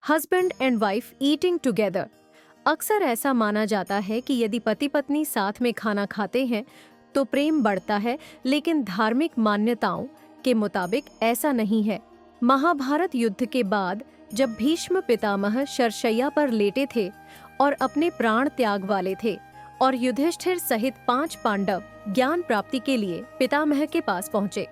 Husband and wife eating together. अक्सर ऐसा माना जाता है कि यदि पति पत्नी साथ में खाना खाते हैं तो प्रेम बढ़ता है, लेकिन धार्मिक मान्यताओं के मुताबिक ऐसा नहीं है। महाभारत युद्ध के बाद जब भीष्म पितामह शरशैया पर लेटे थे और अपने प्राण त्याग वाले थे और युधिष्ठिर सहित 5 पांडव ज्ञान प्राप्ति के लिए पितामह के पास पहुंचे,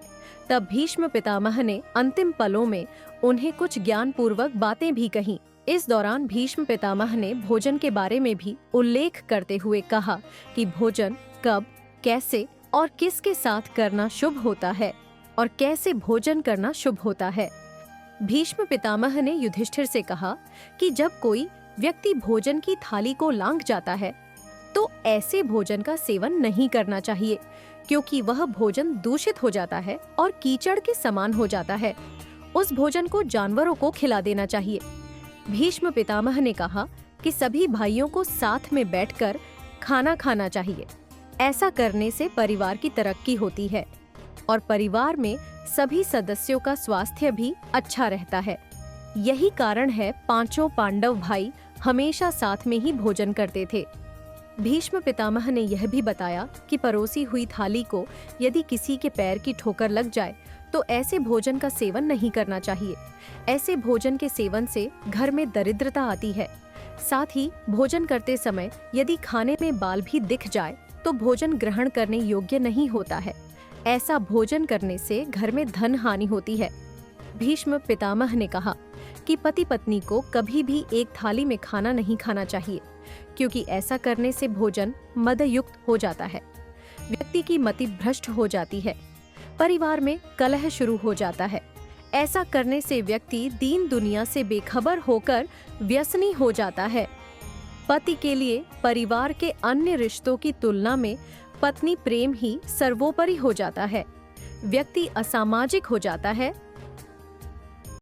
तब भीष्म पितामह ने अंतिम पलों में उन्हें कुछ ज्ञान पूर्वक बातें भी कहीं। इस दौरान भीष्म पितामह ने भोजन के बारे में भी उल्लेख करते हुए कहा कि भोजन कब, कैसे और किसके साथ करना शुभ होता है और कैसे भोजन करना शुभ होता है। भीष्म पितामह ने युधिष्ठिर से कहा कि जब कोई व्यक्ति भोजन की थाली को लांघ जाता है तो ऐसे भोजन का सेवन नहीं करना चाहिए, क्योंकि वह भोजन दूषित हो जाता है और कीचड़ के समान हो जाता है। उस भोजन को जानवरों को खिला देना चाहिए। भीष्म पितामह ने कहा कि सभी भाइयों को साथ में बैठकर खाना खाना चाहिए। ऐसा करने से परिवार की तरक्की होती है और परिवार में सभी सदस्यों का स्वास्थ्य भी अच्छा रहता है। यही कारण है 5 पांडव भाई हमेशा साथ में ही भोजन करते थे। भीष्म पितामह ने यह भी बताया कि परोसी हुई थाली को यदि किसी के पैर की ठोकर लग जाए तो ऐसे भोजन का सेवन नहीं करना चाहिए। ऐसे भोजन के सेवन से घर में दरिद्रता आती है। साथ ही भोजन करते समय यदि खाने में बाल भी दिख जाए तो भोजन ग्रहण करने योग्य नहीं होता है। ऐसा भोजन करने से घर में धन हानि होती है। भीष्म पितामह ने कहा कि पति पत्नी को कभी भी एक थाली में खाना नहीं खाना चाहिए, क्योंकि ऐसा करने से भोजन मदयुक्त हो जाता है, व्यक्ति की मति भ्रष्ट हो जाती है, परिवार में कलह शुरू हो जाता है। ऐसा करने से व्यक्ति दीन दुनिया से बेखबर होकर व्यसनी हो जाता है। पति के लिए परिवार के अन्य रिश्तों की तुलना में पत्नी प्रेम ही सर्वोपरि हो जाता है। व्यक्ति असामाजिक हो जाता है